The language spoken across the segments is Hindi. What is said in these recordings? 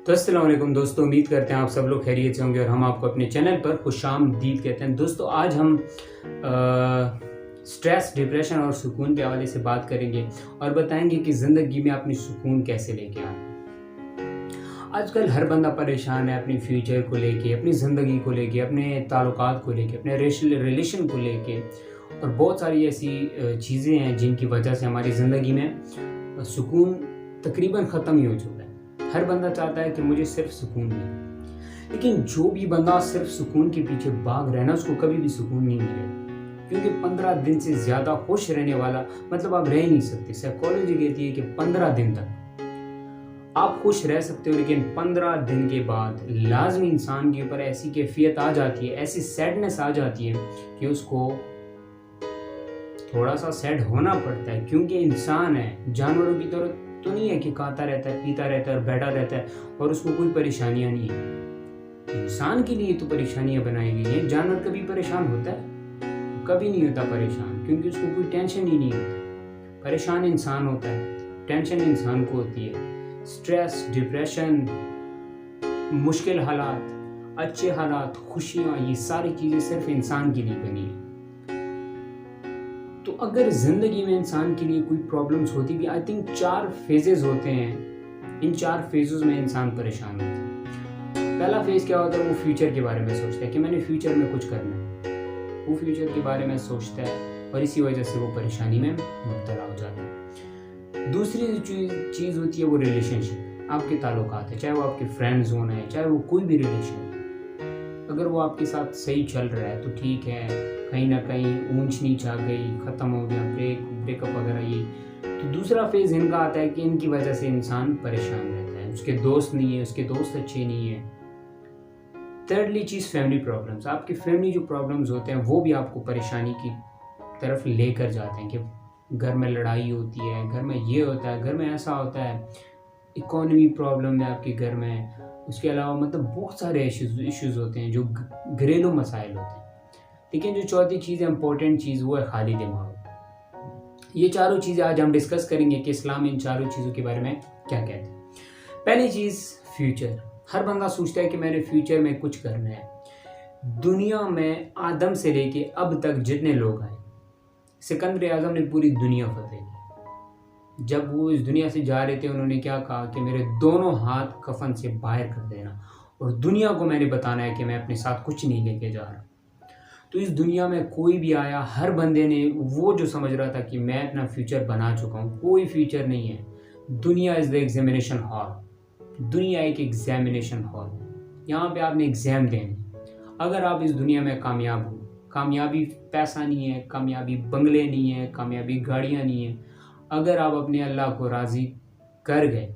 तो अस्सलाम वालेकुम दोस्तों, उम्मीद करते हैं आप सब लोग खैरियत से होंगे और हम आपको अपने चैनल पर खुशामदीद कहते हैं। दोस्तों आज हम स्ट्रेस, डिप्रेशन और सुकून के हवाले से बात करेंगे और बताएंगे कि ज़िंदगी में अपनी सुकून कैसे लेके आए। आजकल हर बंदा परेशान है अपनी फ्यूचर को लेके, अपनी ज़िंदगी को लेके, अपने ताल्लुकात को लेके, अपने रिलेशन को लेके और बहुत सारी ऐसी चीज़ें हैं जिनकी वजह से हमारी ज़िंदगी में सुकून तकरीबन ख़त्म ही हो चुका है। हर बंदा चाहता है कि मुझे सिर्फ सुकून मिले, लेकिन जो भी बंदा सिर्फ सुकून के पीछे भाग रहा है ना, उसको कभी भी सुकून नहीं मिलेगा, क्योंकि 15 दिन से ज़्यादा खुश रहने वाला मतलब आप रह नहीं सकते। साइकोलॉजी कहती है कि 15 दिन तक आप खुश रह सकते हो, लेकिन 15 दिन के बाद लाजमी इंसान के ऊपर ऐसी कैफियत आ जाती है, ऐसी सैडनेस आ जाती है कि उसको थोड़ा सा सैड होना पड़ता है, क्योंकि इंसान है, जानवरों की तरह तो नहीं है कि खाता रहता है, पीता रहता है और बैठा रहता है और उसको कोई परेशानियां नहीं है। इंसान के लिए तो परेशानियां बनाई गई हैं। जानवर कभी परेशान होता है? कभी नहीं होता परेशान, क्योंकि उसको कोई टेंशन ही नहीं होती। परेशान इंसान होता है, टेंशन इंसान को होती है। स्ट्रेस, डिप्रेशन, मुश्किल हालात, अच्छे हालात, खुशियां, ये सारी चीजें सिर्फ इंसान के लिए बनी है। तो अगर जिंदगी में इंसान के लिए कोई प्रॉब्लम्स होती भी, आई थिंक 4 फेजेस होते हैं। इन 4 फेजेस में इंसान परेशान होता है। पहला फेज क्या होता है? वो फ्यूचर के बारे में सोचता है कि मैंने फ्यूचर में कुछ करना है। वो फ्यूचर के बारे में सोचता है और इसी वजह से वो परेशानी में मुब्तला हो जाता है। दूसरी चीज़ होती है वो रिलेशनशिप, आपके ताल्लुकात है, चाहे वो आपके फ्रेंड्स होना है, चाहे वो कोई भी रिलेशन है। अगर वो आपके साथ सही चल रहा है तो ठीक है, कहीं ना कहीं ऊंच नीच आ गई, ख़त्म हो गया, ब्रेकअप वगैरह, ये तो दूसरा फेज़ इनका आता है कि इनकी वजह से इंसान परेशान रहता है, उसके दोस्त नहीं है, उसके दोस्त अच्छे नहीं है। थर्डली चीज़ फैमिली प्रॉब्लम्स, आपके फैमिली जो प्रॉब्लम्स होते हैं वो भी आपको परेशानी की तरफ लेकर जाते हैं कि घर में लड़ाई होती है, घर में ये होता है, घर में ऐसा होता है, इकोनॉमी प्रॉब्लम है आपके घर में, उसके अलावा मतलब बहुत सारे इश्यूज होते हैं जो घरेलू मसाइल होते हैं। लेकिन जो चौथी चीज़ है, इंपॉर्टेंट चीज़, वो है खाली दिमाग। ये चारों चीज़ें आज हम डिस्कस करेंगे कि इस्लाम इन चारों चीज़ों के बारे में क्या कहते हैं। पहली चीज़ फ्यूचर। हर बंदा सोचता है कि मैंने फ्यूचर में कुछ करना है। दुनिया में आदम से लेके अब तक जितने लोग आए, सिकंदर आजम ने पूरी दुनिया फतेह की। जब वो इस दुनिया से जा रहे थे, उन्होंने क्या कहा कि मेरे दोनों हाथ कफन से बाहर कर देना और दुनिया को मैंने बताना है कि मैं अपने साथ कुछ नहीं लेके जा रहा। तो इस दुनिया में कोई भी आया, हर बंदे ने वो जो समझ रहा था कि मैं अपना फ्यूचर बना चुका हूँ, कोई फ्यूचर नहीं है। दुनिया इज़ द एग्जामिनेशन हॉल। दुनिया एक एग्जामिनेशन हॉल है, यहाँ पे आपने एग्ज़ाम देने। अगर आप इस दुनिया में कामयाब हो, कामयाबी पैसा नहीं है, कामयाबी बंगले नहीं है, कामयाबी गाड़ियाँ नहीं है, अगर आप अपने अल्लाह को राज़ी कर गए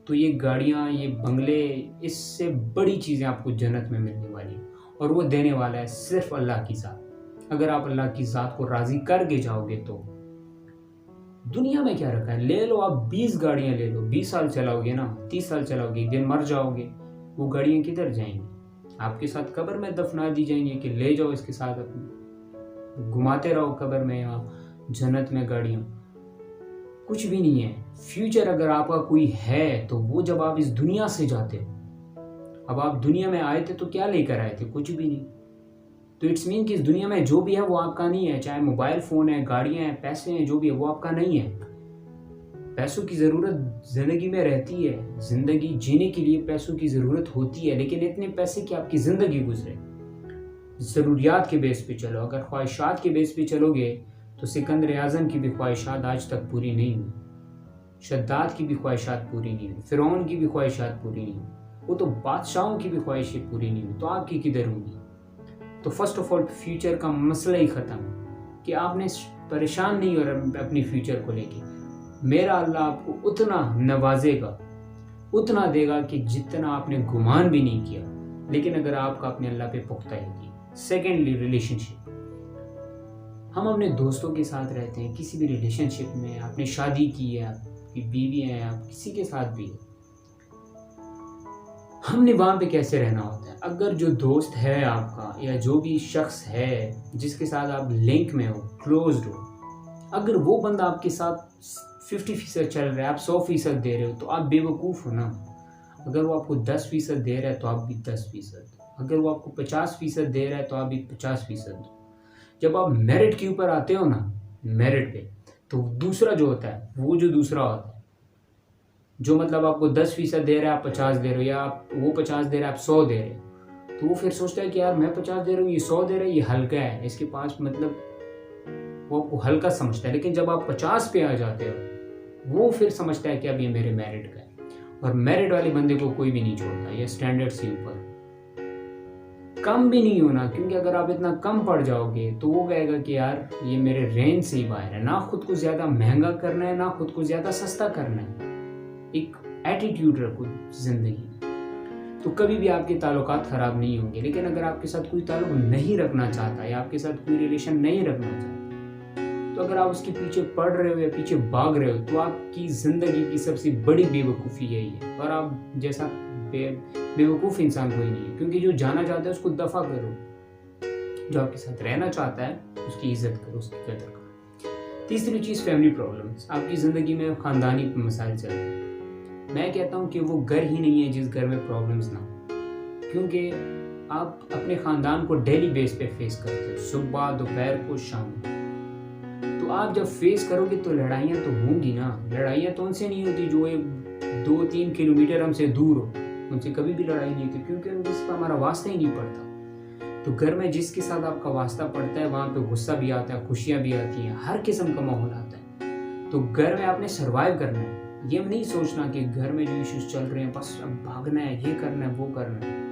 तो ये गाड़ियाँ, ये बंगले, इससे बड़ी चीज़ें आपको जन्नत में मिलने वाली है और वो देने वाला है सिर्फ अल्लाह की ज़ात। अगर आप अल्लाह की ज़ात को राज़ी करके जाओगे तो दुनिया में क्या रखा है? ले लो, आप 20 गाड़ियाँ ले लो, 20 साल चलाओगे ना, 30 साल चलाओगे, एक दिन मर जाओगे, वो गाड़ियाँ किधर जाएंगी? आपके साथ कब्र में दफना दी जाएंगी कि ले जाओ इसके साथ, अपने घुमाते रहो कब्र में या जन्नत में गाड़ियाँ। कुछ भी नहीं है। फ्यूचर अगर आपका कोई है तो वो जब आप इस दुनिया से जाते हो, अब आप दुनिया में आए थे तो क्या लेकर आए थे? कुछ भी नहीं। तो इट्स मीन कि इस दुनिया में जो भी है वो आपका नहीं है, चाहे मोबाइल फ़ोन है, गाड़ियाँ हैं, पैसे हैं, जो भी है वो आपका नहीं है। पैसों की ज़रूरत ज़िंदगी में रहती है, ज़िंदगी जीने के लिए पैसों की ज़रूरत होती है, लेकिन इतने पैसे कि आपकी ज़िंदगी गुजरे। ज़रूरियात के बेस पे चलो। अगर ख्वाहिशात के बेस पे चलोगे तो सिकंदर आज़म की भी ख्वाहिशात आज तक पूरी नहीं हुई, शद्दाद की भी ख्वाहिशात पूरी नहीं हुई, फ़िरौन की भी ख्वाहिशात पूरी नहीं हुई, वो तो बादशाहों की भी ख्वाहिशें पूरी नहीं हुई, तो आपकी किधर होंगी? तो फर्स्ट ऑफ ऑल फ्यूचर का मसला ही ख़त्म है कि आपने परेशान नहीं हो रहा अपनी फ्यूचर को लेके। मेरा अल्लाह आपको उतना नवाजेगा, उतना देगा कि जितना आपने गुमान भी नहीं किया, लेकिन अगर आपका अपने अल्लाह पे पुख्ता है। Secondly relationship. हम अपने दोस्तों के साथ रहते हैं, किसी भी रिलेशनशिप में, आपने शादी की है, आपकी बीवी है, आप किसी के साथ भी, हमने वहाँ पे कैसे रहना होता है? अगर जो दोस्त है आपका या जो भी शख्स है जिसके साथ आप लिंक में हो, क्लोज्ड हो, अगर वो बंदा आपके साथ 50% चल रहा है, आप 100% दे रहे हो, तो आप बेवकूफ़ हो ना। अगर वो आपको 10% दे रहा है तो आप भी 10%, अगर वो आपको 50% दे रहा है तो आप भी 50% दो। जब आप मेरिट के ऊपर आते हो ना, मेरिट पे, तो दूसरा जो होता है, वो जो दूसरा होता है, जो मतलब आपको 10% दे रहा है आप 50 दे रहे हो, या आप वो 50 दे रहा है आप 100 दे रहे हो, तो वो फिर सोचता है कि यार मैं 50 दे रहा हूँ, ये 100 दे रहा है, ये हल्का है इसके पास, मतलब वो आपको हल्का समझता है। लेकिन जब आप 50 पे आ जाते हो, वो फिर समझता है कि अब ये मेरे मेरिट का है। और मेरिट वाले बंदे को कोई भी नहीं छोड़ता, ये स्टैंडर्ड से ऊपर कम भी नहीं होना, क्योंकि अगर आप इतना कम पड़ जाओगे तो वो कहेगा कि यार ये मेरे रेंज से ही बाहर है। ना खुद को ज़्यादा महंगा करना है, ना खुद को ज़्यादा सस्ता करना है। एक एटीट्यूड रखो ज़िंदगी में, तो कभी भी आपके ताल्लुकात ख़राब नहीं होंगे। लेकिन अगर आपके साथ कोई ताल्लुक नहीं रखना चाहता या आपके साथ कोई रिलेशन नहीं रखना चाहता, तो अगर आप उसके पीछे पड़ रहे हो या पीछे भाग रहे हो, तो आपकी ज़िंदगी की सबसे बड़ी बेवकूफ़ी यही है। और आप जैसा बेवकूफ़ इंसान कोई नहीं है, क्योंकि जो जाना चाहता है उसको दफ़ा करो, जो आपके साथ रहना चाहता है उसकी इज्जत करो, उसकी कदर करो। तीसरी चीज़, फैमिली प्रॉब्लम्स। आपकी ज़िंदगी में ख़ानदानी मसाइल चलते हैं। मैं कहता हूँ कि वो घर ही नहीं है जिस घर में प्रॉब्लम्स ना हो, क्योंकि आप अपने ख़ानदान को डेली बेस पे फेस करते हो, सुबह दोपहर को शाम को। तो आप जब फेस करोगे तो लड़ाइयाँ तो होंगी ना। लड़ाइयाँ तो उनसे नहीं होती जो 2-3 किलोमीटर हमसे दूर हो, उनसे कभी भी लड़ाई नहीं होती, क्योंकि उनके साथ हमारा वास्ता ही नहीं पड़ता। तो घर में जिसके साथ आपका वास्ता पड़ता है वहाँ पे गुस्सा भी आता है, खुशियाँ भी आती हैं, हर किस्म का माहौल आता है। तो घर में आपने सर्वाइव करना है। ये नहीं सोचना कि घर में जो इश्यूज चल रहे हैं बस अब भागना है, ये करना है, वो करना है।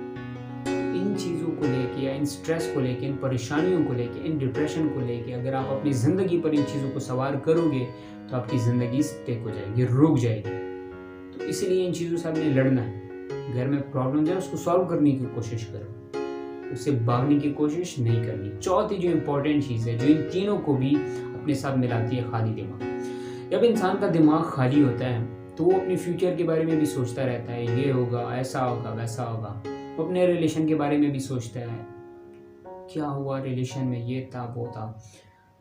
इन चीज़ों को लेके या इन स्ट्रेस को लेके, इन परेशानियों को लेके, इन डिप्रेशन को लेके अगर आप अपनी ज़िंदगी पर इन चीज़ों को सवार करोगे तो आपकी ज़िंदगी स्टेक हो जाएगी, रुक जाएगी। तो इसलिए इन चीज़ों से आपने लड़ना है। घर में प्रॉब्लम है उसको सॉल्व करने की कोशिश करो, उससे भागने की कोशिश नहीं करनी। चौथी जो इम्पोर्टेंट चीज़ है, जो इन तीनों को भी अपने साथ मिलाती है, खाली दिमाग। जब इंसान का दिमाग खाली होता है तो वो अपने फ्यूचर के बारे में भी सोचता रहता है, ये होगा, ऐसा होगा, वैसा होगा। वो अपने रिलेशन के बारे में भी सोचता है, क्या हुआ रिलेशन में, ये था, वो था।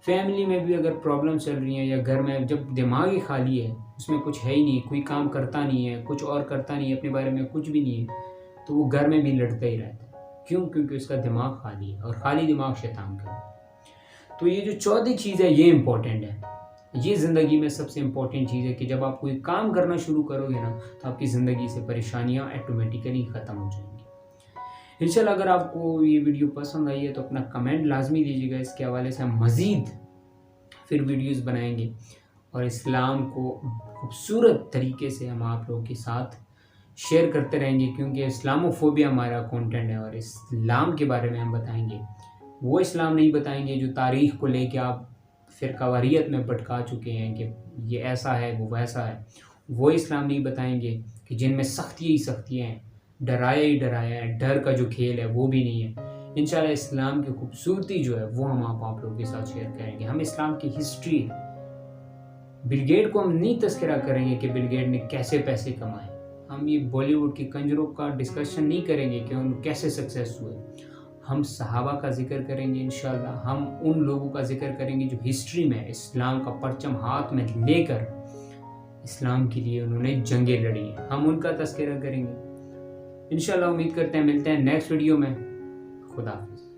फैमिली में भी अगर प्रॉब्लम चल रही है, या घर में जब दिमाग ही खाली है, उसमें कुछ है ही नहीं, कोई काम करता नहीं है, कुछ और करता नहीं है, अपने बारे में कुछ भी नहीं है, तो वो घर में भी लड़ता ही रहता है। क्यों? क्योंकि उसका दिमाग खाली है, और खाली दिमाग शैतान का है। तो ये जो चौथी चीज़ है ये इम्पोर्टेंट है। ये ज़िंदगी में सबसे इम्पोर्टेंट चीज़ है कि जब आप कोई काम करना शुरू करोगे ना, तो आपकी ज़िंदगी से परेशानियाँ ऑटोमेटिकली ख़त्म हो जाएंगी। इंशाल्लाह अगर आपको ये वीडियो पसंद आई है तो अपना कमेंट लाजमी दीजिएगा। इसके हवाले से हम मज़ीद फिर वीडियोस बनाएंगे, और इस्लाम को खूबसूरत तरीके से हम आप लोगों के साथ शेयर करते रहेंगे, क्योंकि इस्लामोफोबिया हमारा कंटेंट है। और इस्लाम के बारे में हम बताएंगे, वो इस्लाम नहीं बताएंगे जो तारीख़ को लेके आप फ़िरकावारियत में भटका चुके हैं कि ये ऐसा है, वो वैसा है। वो इस्लाम नहीं बताएंगे कि जिनमें सख्ती ही सख्तियाँ हैं, डराया ही डराया है, डर का जो खेल है वो भी नहीं है। इंशाल्लाह इस्लाम की खूबसूरती जो है वो हम आप लोगों के साथ शेयर करेंगे। हम इस्लाम की हिस्ट्री, बिल गेट को हम नहीं तस्करा करेंगे कि बिल गेट ने कैसे पैसे कमाए। हम ये बॉलीवुड के कंजरों का डिस्कशन नहीं करेंगे कि उन कैसे सक्सेस हुए। हम सहाबा का जिक्र करेंगे इंशाल्लाह। हम उन लोगों का जिक्र करेंगे जो हिस्ट्री में इस्लाम का परचम हाथ में लेकर इस्लाम के लिए उन्होंने जंगें लड़ी हैं, हम उनका तस्करा करेंगे इंशाल्लाह। उम्मीद करते हैं मिलते हैं नेक्स्ट वीडियो में। खुदा हाफिज़।